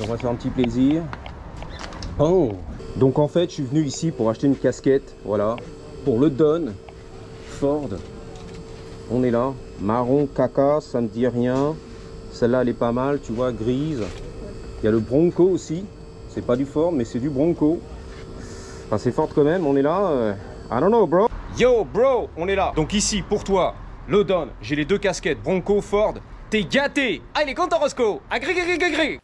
On va faire un petit plaisir. Oh. Donc en fait, je suis venu ici pour acheter une casquette, voilà, pour le Don Ford. On est là, marron caca, ça me dit rien. Celle-là, elle est pas mal, tu vois, grise. Il y a le Bronco aussi. C'est pas du Ford, mais c'est du Bronco. Enfin, c'est Ford quand même. On est là. I don't know, bro. Yo, bro, on est là. Donc ici, pour toi, le Don. J'ai les deux casquettes, Bronco, Ford. T'es gâté. Ah, il est content, Roscoe. Agré, agré, agré, agré.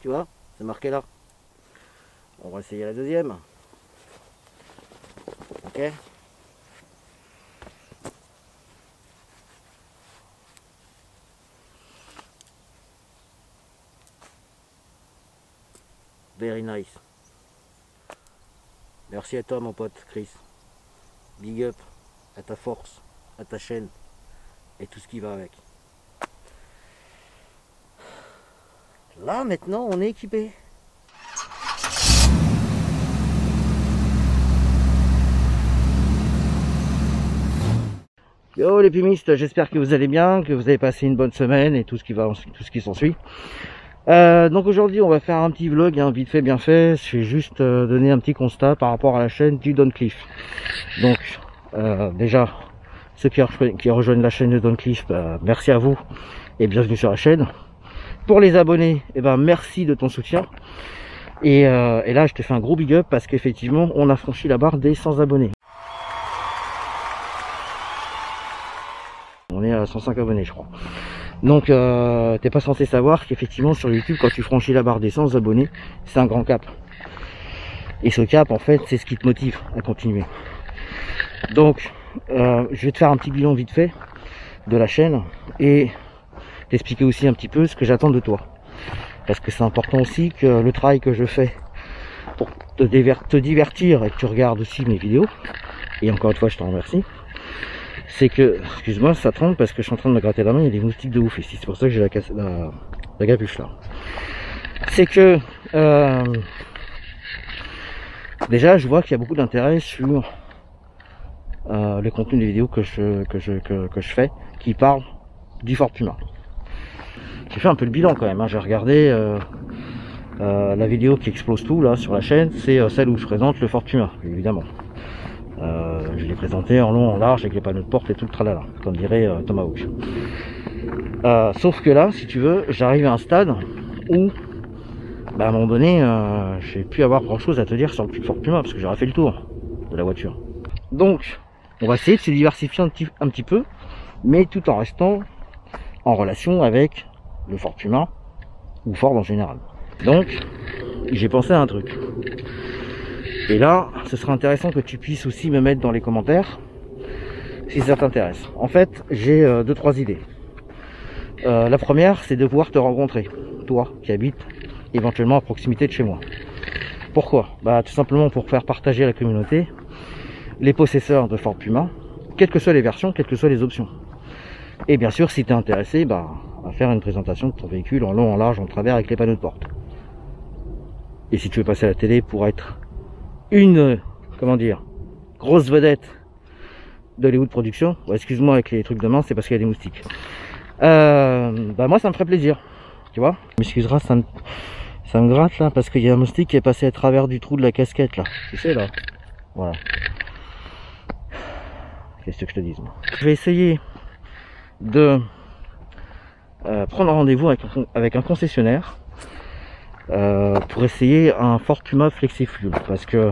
Tu vois, c'est marqué là. On va essayer la deuxième. Ok. Very nice. Merci à toi mon pote Chris. Big up à ta force, à ta chaîne et tout ce qui va avec. Là maintenant on est équipé. Yo les pumistes, j'espère que vous allez bien, que vous avez passé une bonne semaine et tout ce qui s'ensuit. Donc aujourd'hui on va faire un petit vlog, hein, vite fait bien fait. Je vais juste donner un petit constat par rapport à la chaîne du Don Cliff. Donc déjà ceux qui rejoignent la chaîne de Don Cliff, merci à vous et bienvenue sur la chaîne. Pour les abonnés, merci de ton soutien. Et là je te fais un gros big up parce qu'effectivement on a franchi la barre des 100 abonnés. On est à 105 abonnés je crois. Donc t'es pas censé savoir qu'effectivement sur YouTube quand tu franchis la barre des 100 abonnés, c'est un grand cap. Et ce cap en fait c'est ce qui te motive à continuer. Donc je vais te faire un petit bilan vite fait de la chaîne et t'expliquer aussi un petit peu ce que j'attends de toi. Parce que c'est important aussi que le travail que je fais pour te divertir et que tu regardes aussi mes vidéos, et encore une fois je t'en remercie, c'est que, excuse-moi ça tremble parce que je suis en train de me gratter la main, il y a des moustiques de ouf ici, c'est pour ça que j'ai la capuche là. C'est que déjà je vois qu'il y a beaucoup d'intérêt sur le contenu des vidéos que je fais qui parlent du Ford Puma. J'ai fait un peu le bilan quand même, hein. J'ai regardé la vidéo qui explose tout là sur la chaîne, c'est celle où je présente le Ford Puma, évidemment. Je l'ai présenté en long, en large, avec les panneaux de porte et tout le tralala, comme dirait Tomahawk. Sauf que là, si tu veux, j'arrive à un stade où, à un moment donné, je vais plus avoir grand chose à te dire sur le Ford Puma, parce que j'aurais fait le tour de la voiture. Donc, on va essayer de se diversifier un petit peu, mais tout en restant en relation avec le Ford Puma, ou Ford en général. Donc, j'ai pensé à un truc. Et là, ce serait intéressant que tu puisses aussi me mettre dans les commentaires si ça t'intéresse. En fait, j'ai 2-3 idées. La première, c'est de pouvoir te rencontrer, toi qui habites éventuellement à proximité de chez moi. Pourquoi? Tout simplement pour faire partager à la communauté les possesseurs de Ford Puma, quelles que soient les versions, quelles que soient les options. Et bien sûr, si tu es intéressé à faire une présentation de ton véhicule en long, en large, en travers avec les panneaux de porte. Et si tu veux passer à la télé pour être une, comment dire, grosse vedette d'Hollywood Production, excuse-moi avec les trucs de main, c'est parce qu'il y a des moustiques. Moi ça me ferait plaisir, tu vois. M'excuseras, ça me gratte là parce qu'il y a un moustique qui est passé à travers du trou de la casquette là, tu sais là. Voilà. Qu'est-ce que je te dise moi. Je vais essayer de prendre rendez-vous avec un concessionnaire pour essayer un Ford Puma Flexifuel, parce que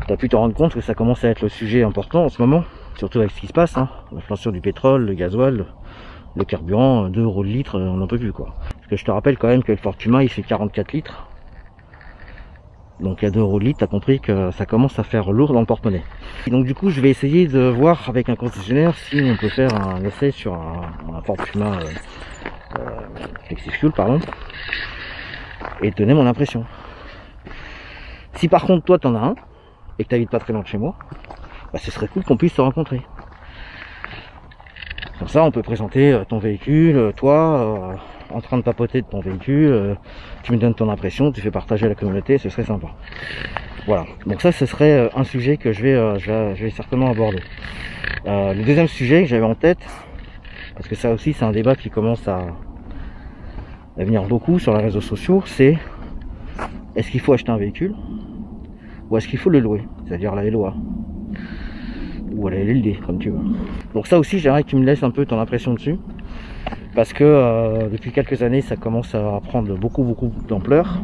tu as pu te rendre compte que ça commence à être le sujet important en ce moment, surtout avec ce qui se passe, hein, l'inflation du pétrole, le gasoil, le carburant, 2 € le litre, on n'en peut plus quoi. Parce que je te rappelle quand même que le Ford Puma il fait 44 litres, donc à 2 € le litre, tu as compris que ça commence à faire lourd dans le porte-monnaie. Donc du coup je vais essayer de voir avec un concessionnaire si on peut faire un essai sur un Ford Puma Flexifuel, pardon, et donner mon impression. Si par contre toi t'en as un et que tu habites pas très loin de chez moi, bah, ce serait cool qu'on puisse se rencontrer. Comme ça on peut présenter ton véhicule, toi en train de papoter de ton véhicule, tu me donnes ton impression, tu fais partager à la communauté, ce serait sympa. Voilà, donc ça ce serait un sujet que je vais certainement aborder. Le deuxième sujet que j'avais en tête, parce que ça aussi c'est un débat qui commence à venir beaucoup sur les réseaux sociaux, c'est est-ce qu'il faut acheter un véhicule ou est-ce qu'il faut le louer, c'est-à-dire la LOA ou la LLD, comme tu veux. Donc ça aussi j'aimerais que tu me laisses un peu ton impression dessus, parce que depuis quelques années ça commence à prendre beaucoup d'ampleur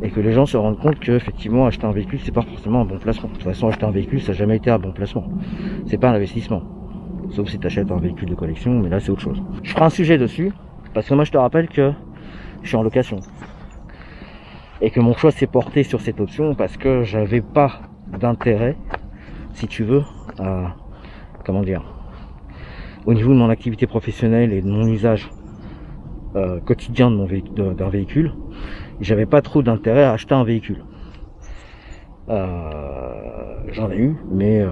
et que les gens se rendent compte que effectivement acheter un véhicule c'est pas forcément un bon placement. De toute façon acheter un véhicule ça n'a jamais été un bon placement, c'est pas un investissement, sauf si tu achètes un véhicule de collection, mais là c'est autre chose. Je ferai un sujet dessus parce que moi je te rappelle que je suis en location et que mon choix s'est porté sur cette option parce que j'avais pas d'intérêt, si tu veux, comment dire, au niveau de mon activité professionnelle et de mon usage quotidien d'un véhicule, j'avais pas trop d'intérêt à acheter un véhicule. J'en ai eu, mais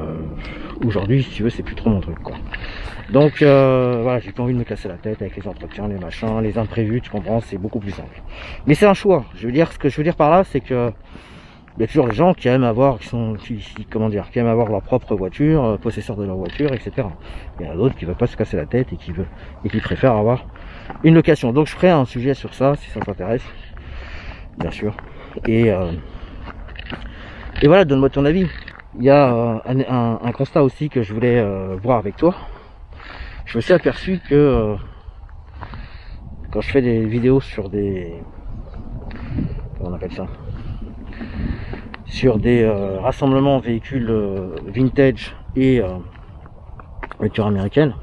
aujourd'hui, si tu veux, c'est plus trop mon truc, quoi. Donc voilà, j'ai pas envie de me casser la tête avec les entretiens, les machins, les imprévus, tu comprends, c'est beaucoup plus simple. Mais c'est un choix. Je veux dire, ce que je veux dire par là, c'est que il y a toujours les gens qui aiment avoir, qui aiment avoir leur propre voiture, possesseurs de leur voiture, etc. Il y en a d'autres qui veulent pas se casser la tête et qui préfèrent avoir une location. Donc je ferai un sujet sur ça, si ça t'intéresse, bien sûr. Et voilà, donne-moi ton avis. Il y a un constat aussi que je voulais voir avec toi. Je me suis aperçu que quand je fais des vidéos sur des, comment on appelle ça, sur des rassemblements véhicules vintage et voitures américaines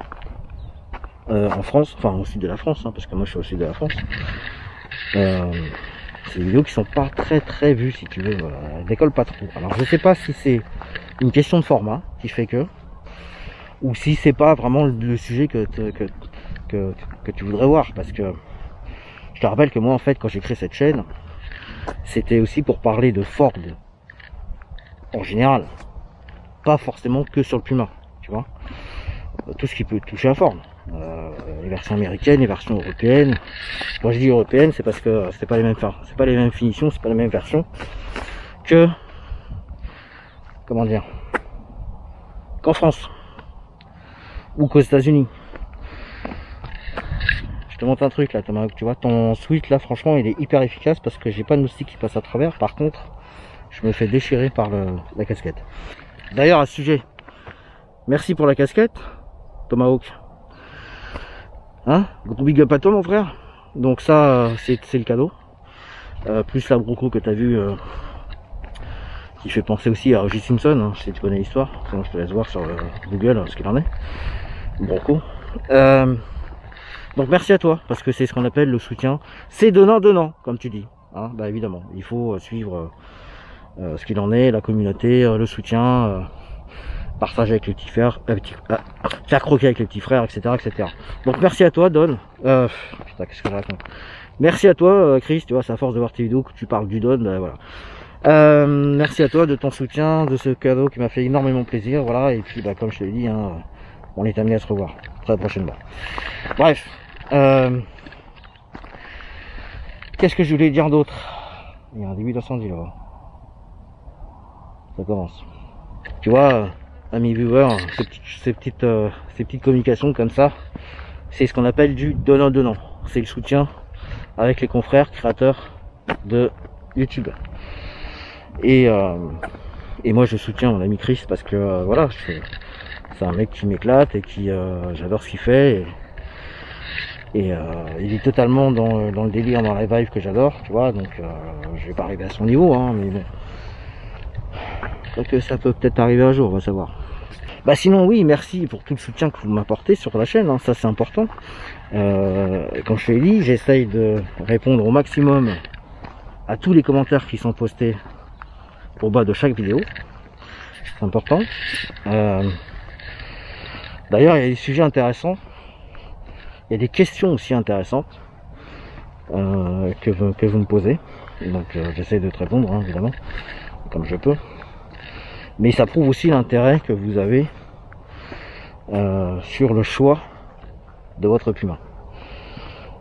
en France, enfin au sud de la France, hein, parce que moi je suis au sud de la France, c'est des vidéos qui sont pas très vues, si tu veux, elles décollent pas trop. Alors je sais pas si c'est une question de format qui fait que, ou si c'est pas vraiment le sujet que tu voudrais voir, parce que je te rappelle que moi en fait quand j'ai créé cette chaîne, c'était aussi pour parler de Ford en général, pas forcément que sur le Puma, tu vois, tout ce qui peut toucher à Ford, les versions américaines, les versions européennes. Moi je dis européenne, c'est parce que c'est pas les mêmes finitions, c'est pas les mêmes versions que, comment dire, qu'en France ou qu'aux États-Unis. Je te montre un truc là, Thomas, tu vois, ton switch là, franchement, il est hyper efficace parce que j'ai pas de moustique qui passe à travers. Par contre, je me fais déchirer par la casquette. D'ailleurs, à ce sujet, merci pour la casquette, Tomahawk. Hein, gros big up à toi, mon frère. Donc ça, c'est le cadeau. Plus la broco que t'as vu, qui fait penser aussi à O.J. Simpson, hein, si tu connais l'histoire. Sinon, je te laisse voir sur Google ce qu'il en est. Broco. Donc merci à toi, parce que c'est ce qu'on appelle le soutien. C'est donnant, comme tu dis. Hein, bah évidemment, il faut suivre ce qu'il en est, la communauté, le soutien, partager avec les petits frères, faire croquer avec les petits frères, etc. Donc merci à toi, Don. Putain, qu'est-ce que je raconte. Merci à toi, Chris, tu vois, c'est à force de voir tes vidéos que tu parles du Don, bah, voilà. Merci à toi de ton soutien, de ce cadeau qui m'a fait énormément plaisir, voilà. Et puis, bah, comme je te l'ai dit, hein, on est amené à se revoir très prochainement. Bref, qu'est-ce que je voulais dire d'autre? Il y a un début d'incendie là-bas. Ça commence. Tu vois, amis viewers, ces petites communications comme ça, c'est ce qu'on appelle du donnant-donnant. C'est le soutien avec les confrères créateurs de YouTube. Et moi je soutiens mon ami Chris parce que voilà, c'est un mec qui m'éclate et qui j'adore ce qu'il fait. Et il est totalement dans le délire, dans la vibe que j'adore, tu vois, donc je vais pas arriver à son niveau, hein, mais bon. Que ça peut peut-être arriver un jour, on va savoir. Bah sinon oui, merci pour tout le soutien que vous m'apportez sur la chaîne, hein, ça c'est important. Comme je te l'ai dit, j'essaye de répondre au maximum à tous les commentaires qui sont postés au bas de chaque vidéo. C'est important. D'ailleurs, il y a des sujets intéressants. Il y a des questions aussi intéressantes que vous me posez. donc j'essaie de te répondre, hein, évidemment, comme je peux. Mais ça prouve aussi l'intérêt que vous avez sur le choix de votre Puma.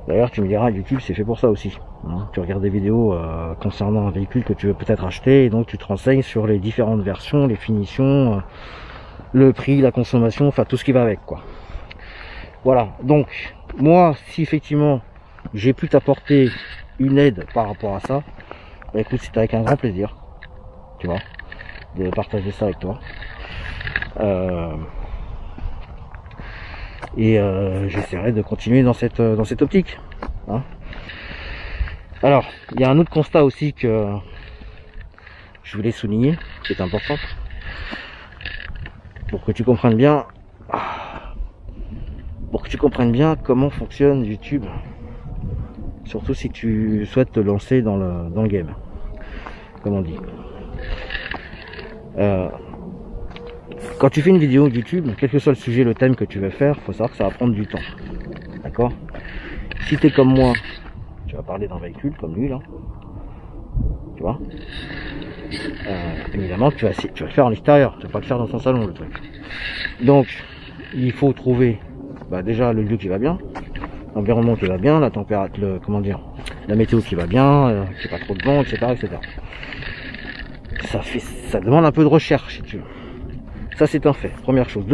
D'ailleurs, tu me diras, YouTube c'est fait pour ça aussi. Hein. Tu regardes des vidéos concernant un véhicule que tu veux peut-être acheter, et donc tu te renseignes sur les différentes versions, les finitions, le prix, la consommation, enfin tout ce qui va avec, quoi. Voilà, donc moi, si effectivement j'ai pu t'apporter une aide par rapport à ça, bah, écoute, c'est avec un grand plaisir, tu vois, de partager ça avec toi. Et j'essaierai de continuer dans cette optique, hein. Alors, il y a un autre constat aussi que je voulais souligner, qui est important, pour que tu comprennes bien, comment fonctionne YouTube, surtout si tu souhaites te lancer dans le game, comme on dit. Quand tu fais une vidéo YouTube, quel que soit le sujet, le thème que tu veux faire, faut savoir que ça va prendre du temps. D'accord? Si tu es comme moi, tu vas parler d'un véhicule comme lui là. Tu vois? Évidemment, tu vas le faire en extérieur, tu vas pas le faire dans son salon le truc. Donc, il faut trouver déjà le lieu qui va bien, l'environnement qui va bien, la température, la météo qui va bien, qu'il n'y ait pas trop de vent, etc., etc. Ça demande un peu de recherche, si tu veux. Ça, c'est un fait. Première chose. La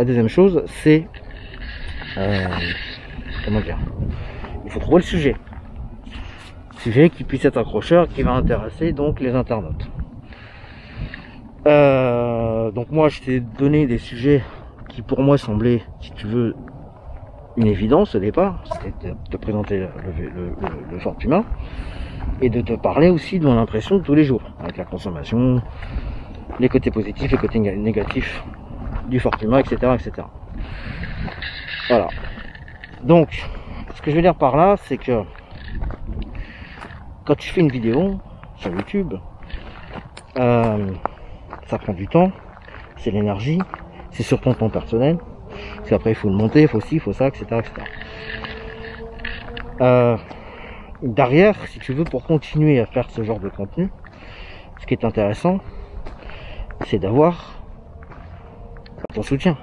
deuxième chose, c'est il faut trouver le sujet. Sujet qui puisse être accrocheur, qui va intéresser donc les internautes. Donc moi, je t'ai donné des sujets qui pour moi semblaient, si tu veux, une évidence au départ. C'était de te présenter le Ford Puma et de te parler aussi de mon impression de tous les jours, avec la consommation, les côtés positifs, les côtés négatifs du Ford Puma, etc., etc. Voilà. Donc, ce que je veux dire par là, c'est que quand tu fais une vidéo sur YouTube, ça prend du temps, c'est l'énergie, c'est sur ton temps personnel, parce qu'après il faut le monter, il faut ci, il faut ça, etc., etc. Derrière, si tu veux, pour continuer à faire ce genre de contenu, ce qui est intéressant, c'est d'avoir ton soutien.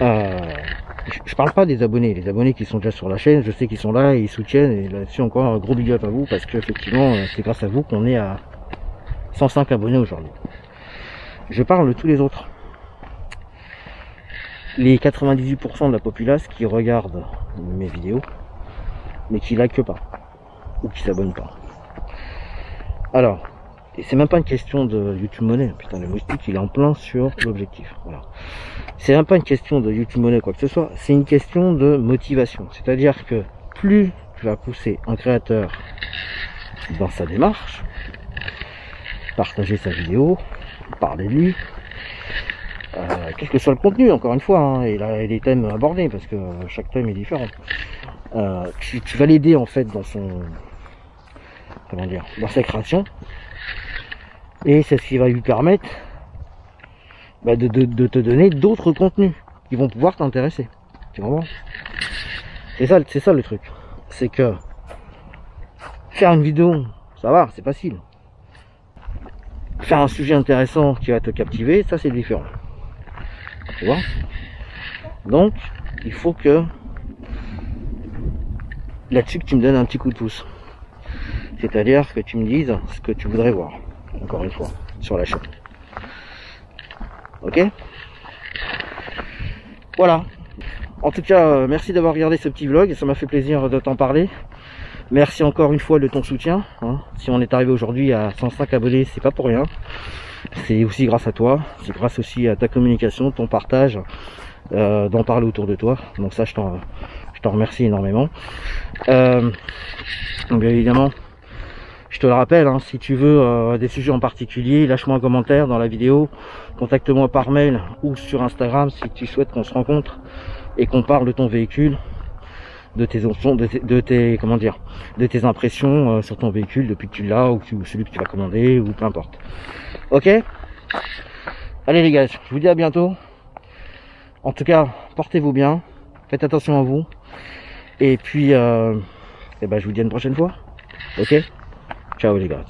Je parle pas des abonnés, les abonnés qui sont déjà sur la chaîne, je sais qu'ils sont là et ils soutiennent, et là-dessus encore un gros big up à vous, parce que effectivement c'est grâce à vous qu'on est à 105 abonnés aujourd'hui. Je parle de tous les autres, les 98% de la populace qui regardent mes vidéos mais qui like pas ou qui s'abonnent pas. Alors, et c'est même pas une question de YouTube Money, putain le moustique il est en plein sur l'objectif, voilà. C'est même pas une question de YouTube Money quoi que ce soit, c'est une question de motivation. C'est-à-dire que plus tu vas pousser un créateur dans sa démarche, partager sa vidéo, parler de lui, quel que soit le contenu encore une fois, hein, et les thèmes abordés, parce que chaque thème est différent, tu vas l'aider en fait dans son, dans sa création, et c'est ce qui va lui permettre de te donner d'autres contenus qui vont pouvoir t'intéresser. Tu comprends? C'est ça le truc. C'est que faire une vidéo, ça va, c'est facile. Faire un sujet intéressant qui va te captiver, ça c'est différent. Tu vois? Donc, il faut que là-dessus que tu me donnes un petit coup de pouce. C'est-à-dire que tu me dises ce que tu voudrais voir, encore une fois, sur la chaîne. Ok? Voilà. En tout cas, merci d'avoir regardé ce petit vlog, ça m'a fait plaisir de t'en parler. Merci encore une fois de ton soutien, hein. Si on est arrivé aujourd'hui à 105 abonnés, c'est pas pour rien. C'est aussi grâce à toi, c'est grâce aussi à ta communication, ton partage, d'en parler autour de toi. Donc ça, je t'en remercie énormément. Donc bien évidemment, je te le rappelle, hein, si tu veux des sujets en particulier, lâche-moi un commentaire dans la vidéo, contacte-moi par mail ou sur Instagram si tu souhaites qu'on se rencontre et qu'on parle de ton véhicule, de tes options, de tes impressions sur ton véhicule depuis que tu l'as ou celui que tu vas commander ou peu importe. Ok? Allez les gars, je vous dis à bientôt. En tout cas, portez-vous bien, faites attention à vous. Et puis Et ben je vous dis à une prochaine fois. Ok? Ciao les gars.